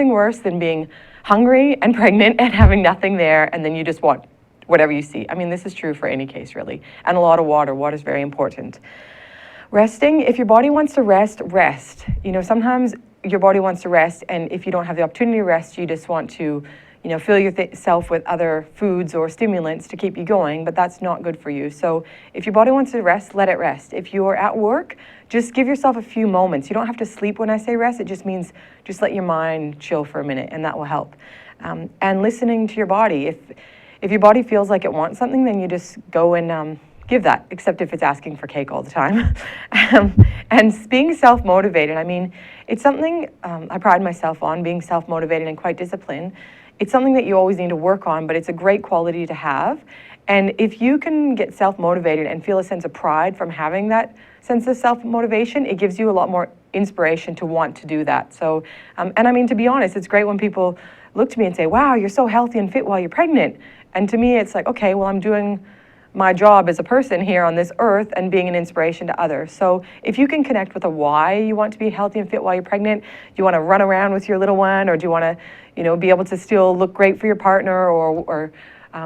worse than being hungry and pregnant and having nothing there, and then you just want whatever you see. I mean, this is true for any case, really. And a lot of water. Water is very important. Resting, if your body wants to rest, rest. You know, sometimes your body wants to rest, and if you don't have the opportunity to rest, you just want to, you know, fill yourself with other foods or stimulants to keep you going, but that's not good for you. So if your body wants to rest, let it rest. If you're at work, just give yourself a few moments. You don't have to sleep when I say rest. It just means just let your mind chill for a minute, and that will help. And listening to your body. If your body feels like it wants something, then you just go and give that, except if it's asking for cake all the time. And being self-motivated, I mean, it's something I pride myself on, being self-motivated and quite disciplined. It's something that you always need to work on, but it's a great quality to have. And if you can get self-motivated and feel a sense of pride from having that sense of self-motivation, it gives you a lot more inspiration to want to do that. So, and I mean, to be honest, it's great when people look to me and say, wow, you're so healthy and fit while you're pregnant. And to me, it's like, okay, well, I'm doing my job as a person here on this earth and being an inspiration to others. So if you can connect with a why you want to be healthy and fit while you're pregnant, you want to run around with your little one, or do you want to, you know, be able to still look great for your partner, or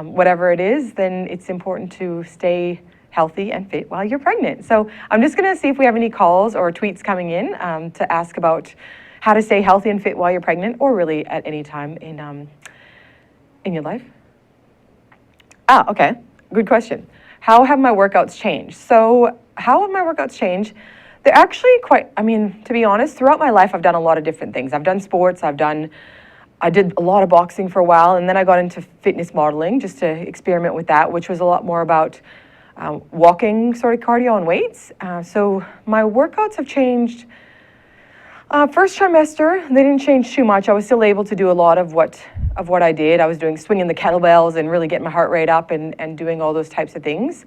whatever it is, then it's important to stay healthy and fit while you're pregnant. So I'm just going to see if we have any calls or tweets coming in to ask about how to stay healthy and fit while you're pregnant, or really at any time in your life. Okay. Good question. How have my workouts changed? So how have my workouts changed? They're actually quite, I mean, to be honest, throughout my life, I've done a lot of different things. I've done sports, I did a lot of boxing for a while, and then I got into fitness modeling just to experiment with that, which was a lot more about walking sort of cardio and weights. So my workouts have changed. First trimester, they didn't change too much. I was still able to do a lot of what I did. I was doing swinging the kettlebells and really getting my heart rate up and doing all those types of things.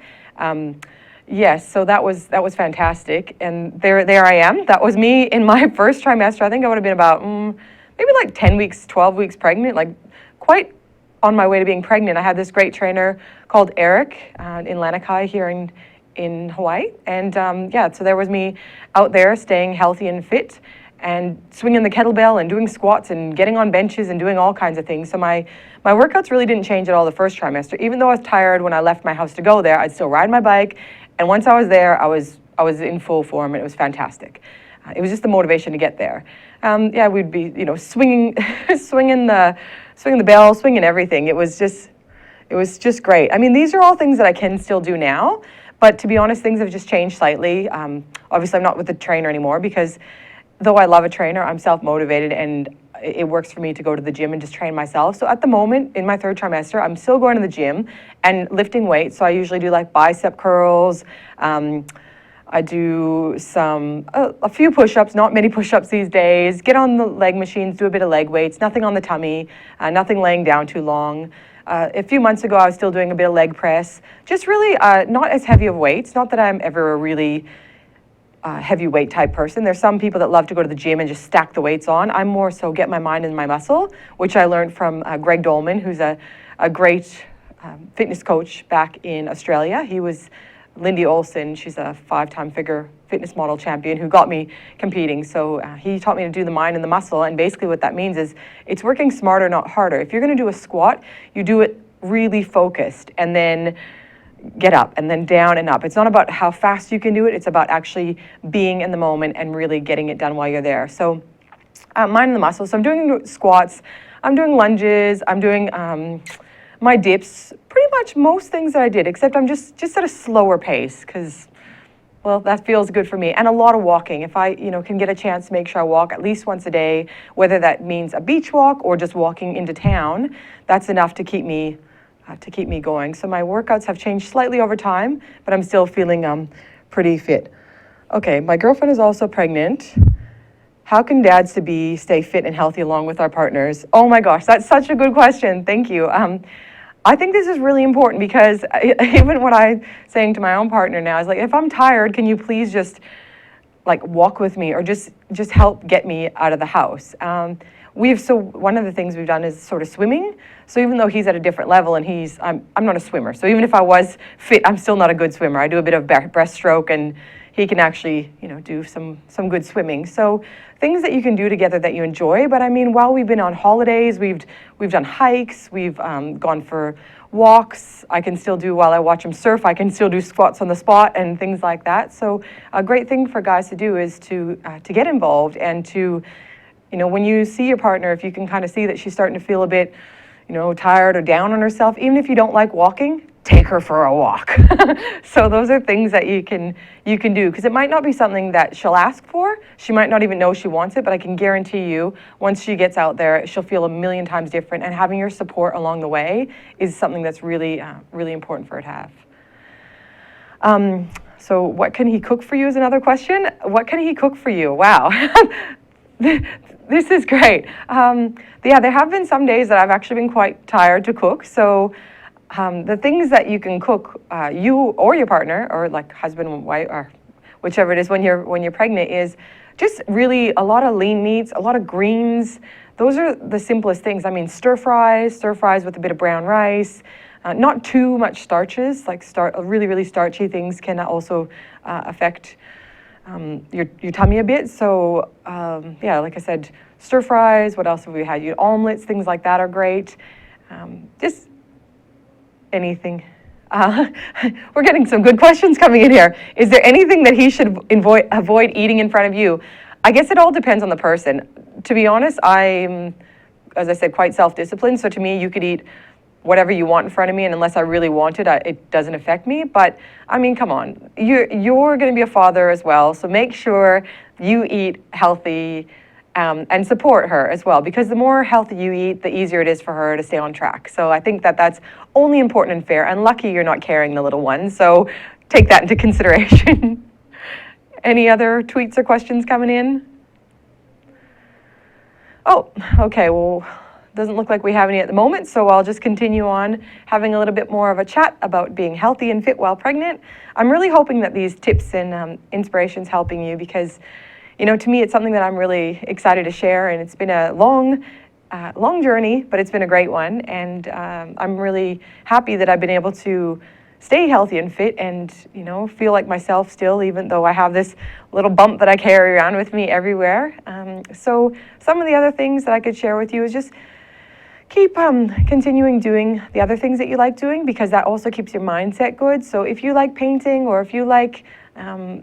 Yes, so that was fantastic. And there I am. That was me in my first trimester. I think I would have been about maybe like 10 weeks, 12 weeks pregnant, like quite on my way to being pregnant. I had this great trainer called Eric in Lanikai here in Hawaii. And yeah, so there was me out there staying healthy and fit, and swinging the kettlebell and doing squats and getting on benches and doing all kinds of things. So my workouts really didn't change at all the first trimester. Even though I was tired when I left my house to go there, I'd still ride my bike. And once I was there, I was in full form, and it was fantastic. It was just the motivation to get there. Yeah, we'd be, you know, swinging the bell, swinging everything. It was just great. I mean, these are all things that I can still do now, but to be honest, things have just changed slightly. Obviously, I'm not with the trainer anymore because though I love a trainer, I'm self-motivated, and it works for me to go to the gym and just train myself. So at the moment, in my third trimester, I'm still going to the gym and lifting weights. So I usually do like bicep curls. I do a few push-ups, not many push-ups these days, get on the leg machines, do a bit of leg weights, nothing on the tummy, nothing laying down too long. A few months ago, I was still doing a bit of leg press, just really not as heavy of weights. Not that I'm ever a really heavyweight type person. There's some people that love to go to the gym and just stack the weights on. I'm more so get my mind in my muscle, which I learned from Greg Dolman, who's a great fitness coach back in Australia. He was Lindy Olson. She's a 5-time figure fitness model champion who got me competing. So he taught me to do the mind and the muscle. And basically what that means is it's working smarter, not harder. If you're going to do a squat, you do it really focused, and then get up and then down and up. It's not about how fast you can do it. It's about actually being in the moment and really getting it done while you're there. So mind and the muscle. So I'm doing squats, I'm doing lunges, I'm doing my dips, pretty much most things that I did, except I'm just at a slower pace because, well, that feels good for me. And a lot of walking. If I, can get a chance to make sure I walk at least once a day, whether that means a beach walk or just walking into town, that's enough to keep me going. So my workouts have changed slightly over time, but I'm still feeling pretty fit. Okay, my girlfriend is also pregnant. How can dads-to-be stay fit and healthy along with our partners? Oh my gosh, that's such a good question. Thank you. I think this is really important because even what I'm saying to my own partner now is like, if I'm tired, can you please just like walk with me or just help get me out of the house? One of the things we've done is sort of swimming. So even though he's at a different level and I'm not a swimmer. So even if I was fit, I'm still not a good swimmer. I do a bit of breaststroke and he can actually, do some good swimming. So things that you can do together that you enjoy. But I mean, while we've been on holidays, we've done hikes, we've gone for walks. I can still do, while I watch him surf, I can still do squats on the spot and things like that. So a great thing for guys to do is to get involved and to, when you see your partner, if you can kind of see that she's starting to feel a bit, tired or down on herself, even if you don't like walking, take her for a walk. So those are things that you can do, because it might not be something that she'll ask for. She might not even know she wants it, but I can guarantee you, once she gets out there, she'll feel a million times different. And having your support along the way is something that's really, really important for her to have. So what can he cook for you is another question. What can he cook for you? Wow. This is great. Yeah, there have been some days that I've actually been quite tired to cook. So the things that you can cook, you or your partner, or like husband and wife, or whichever it is when you're pregnant, is just really a lot of lean meats, a lot of greens. Those are the simplest things. I mean, stir fries with a bit of brown rice. Not too much starches, like really, really starchy things can also affect your tummy a bit. So yeah, like I said, stir fries. What else have we had? Omelets, things like that are great. Just anything. We're getting some good questions coming in here. Is there anything that he should avoid eating in front of you? I guess it all depends on the person. To be honest, I'm, as I said, quite self-disciplined. So to me, you could eat whatever you want in front of me, and unless I really want it, it doesn't affect me. But I mean, come on, you're going to be a father as well, so make sure you eat healthy and support her as well, because the more healthy you eat, the easier it is for her to stay on track. So I think that that's only important and fair, and lucky you're not carrying the little one, so take that into consideration. Any other tweets or questions coming in? Oh, okay, well, doesn't look like we have any at the moment, so I'll just continue on having a little bit more of a chat about being healthy and fit while pregnant. I'm really hoping that these tips and inspirations helping you, because, to me, it's something that I'm really excited to share, and it's been a long journey, but it's been a great one, and I'm really happy that I've been able to stay healthy and fit and, feel like myself still, even though I have this little bump that I carry around with me everywhere. So some of the other things that I could share with you is just keep continuing doing the other things that you like doing, because that also keeps your mindset good. So if you like painting, or if you like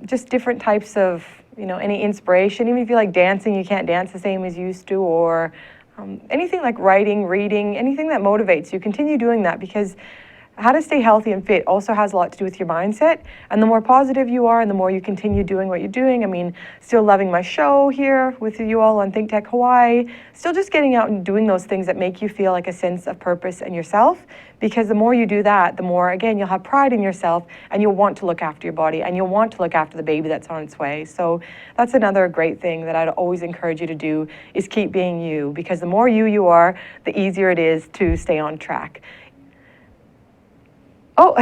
just different types of, any inspiration, even if you like dancing, you can't dance the same as you used to, or anything like writing, reading, anything that motivates you, continue doing that, because how to stay healthy and fit also has a lot to do with your mindset. And the more positive you are and the more you continue doing what you're doing, I mean, still loving my show here with you all on Think Tech Hawaii, still just getting out and doing those things that make you feel like a sense of purpose in yourself. Because the more you do that, the more, again, you'll have pride in yourself, and you'll want to look after your body, and you'll want to look after the baby that's on its way. So that's another great thing that I'd always encourage you to do, is keep being you, because the more you are, the easier it is to stay on track. Oh,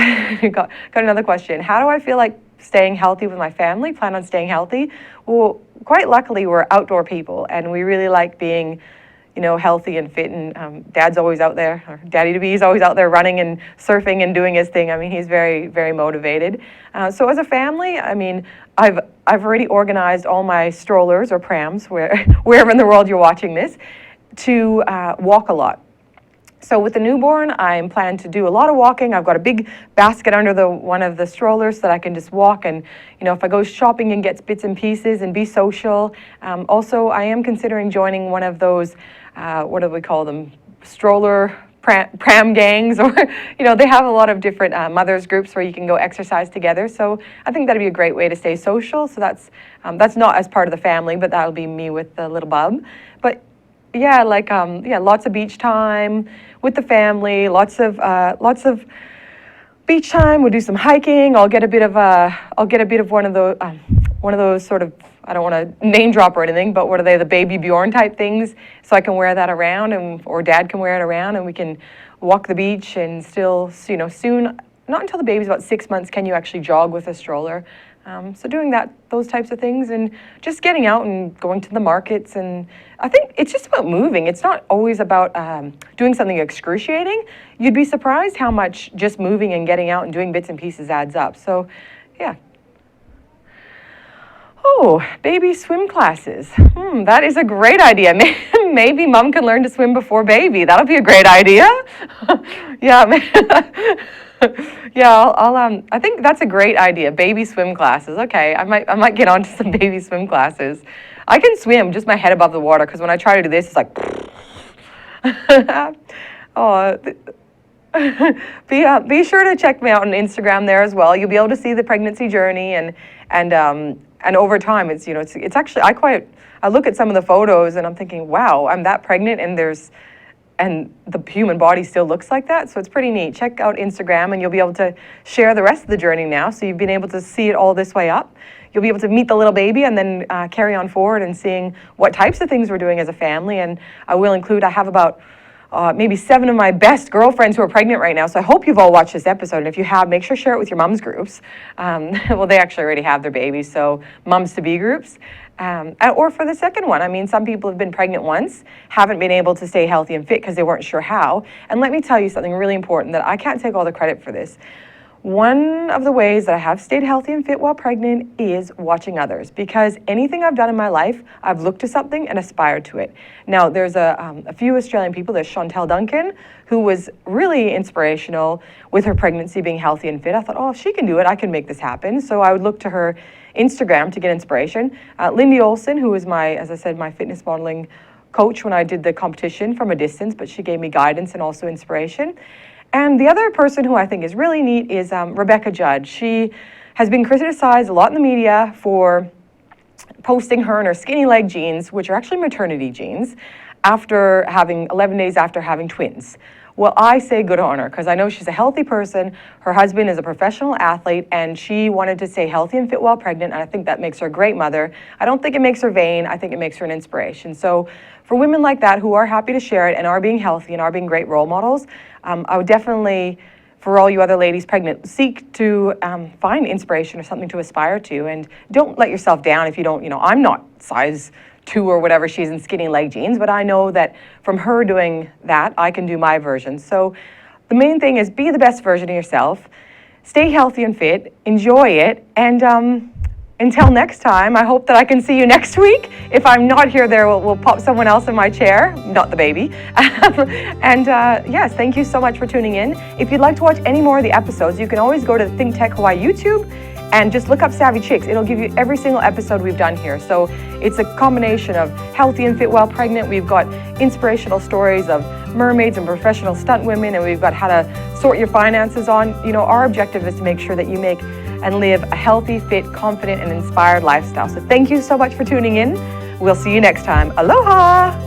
got another question. How do I feel like staying healthy with my family? Plan on staying healthy? Well, quite luckily, we're outdoor people, and we really like being, healthy and fit. And Dad's always out there, or Daddy-to-be is always out there running and surfing and doing his thing. I mean, he's very, very motivated. So as a family, I mean, I've already organized all my strollers or prams, wherever in the world you're watching this, to walk a lot. So with the newborn, I'm planning to do a lot of walking. I've got a big basket under one of the strollers so that I can just walk, and if I go shopping and get bits and pieces and be social. Also, I am considering joining one of those, what do we call them, stroller pram gangs, or they have a lot of different mothers groups where you can go exercise together. So I think that'd be a great way to stay social. So that's not as part of the family, but that'll be me with the little bub. But yeah, like lots of beach time with the family, lots of beach time. We'll do some hiking. I'll get a bit of one of those sort of, I don't want to name drop or anything, but what are they, the Baby Bjorn type things, so I can wear that around, or Dad can wear it around, and we can walk the beach. And still, soon, not until the baby's about 6 months, can you actually jog with a stroller. So doing those types of things, and just getting out and going to the markets. And I think it's just about moving. It's not always about doing something excruciating. You'd be surprised how much just moving and getting out and doing bits and pieces adds up. So, yeah. Oh, baby swim classes. That is a great idea. Maybe mom can learn to swim before baby. That'll be a great idea. Yeah, yeah. I think that's a great idea. Baby swim classes. Okay, I might get onto some baby swim classes. I can swim, just my head above the water. Because when I try to do this, it's like. Oh, be sure to check me out on Instagram there as well. You'll be able to see the pregnancy journey and over time, it's actually I look at some of the photos and I'm thinking, wow, I'm that pregnant and the human body still looks like that. So it's pretty neat. Check out Instagram and you'll be able to share the rest of the journey now. So you've been able to see it all this way up. You'll be able to meet the little baby and then carry on forward and seeing what types of things we're doing as a family. And I have about maybe 7 of my best girlfriends who are pregnant right now. So I hope you've all watched this episode. And if you have, make sure to share it with your mums groups. Well, they actually already have their babies, so mums to be groups. Or for the second one. I mean, some people have been pregnant once, haven't been able to stay healthy and fit because they weren't sure how. And let me tell you something really important that I can't take all the credit for this. One of the ways that I have stayed healthy and fit while pregnant is watching others, because anything I've done in my life, I've looked to something and aspired to it. Now, there's a few Australian people. There's Chantel Duncan, who was really inspirational with her pregnancy, being healthy and fit. I thought, oh, if she can do it, I can make this happen. So I would look to her Instagram to get inspiration. Lindy Olson, who was as I said, my fitness modeling coach when I did the competition from a distance, but she gave me guidance and also inspiration. And the other person who I think is really neat is Rebecca Judd. She has been criticized a lot in the media for posting her and her skinny leg jeans, which are actually maternity jeans, after having 11 days after having twins. Well, I say good on her because I know she's a healthy person. Her husband is a professional athlete and she wanted to stay healthy and fit while pregnant. And I think that makes her a great mother. I don't think it makes her vain. I think it makes her an inspiration. So for women like that who are happy to share it and are being healthy and are being great role models, I would definitely, for all you other ladies pregnant, seek to find inspiration or something to aspire to. And don't let yourself down if you don't, I'm not size 2 or whatever she's in skinny leg jeans, but I know that from her doing that, I can do my version. So the main thing is be the best version of yourself, stay healthy and fit, enjoy it, and until next time, I hope that I can see you next week. If I'm not here, we'll pop someone else in my chair, not the baby. And yes, thank you so much for tuning in. If you'd like to watch any more of the episodes, you can always go to the Think Tech Hawaii YouTube and just look up Savvy Chicks. It'll give you every single episode we've done here. So it's a combination of healthy and fit while pregnant. We've got inspirational stories of mermaids and professional stunt women, and we've got how to sort your finances on. Our objective is to make sure that you make and live a healthy, fit, confident, and inspired lifestyle. So thank you so much for tuning in. We'll see you next time. Aloha!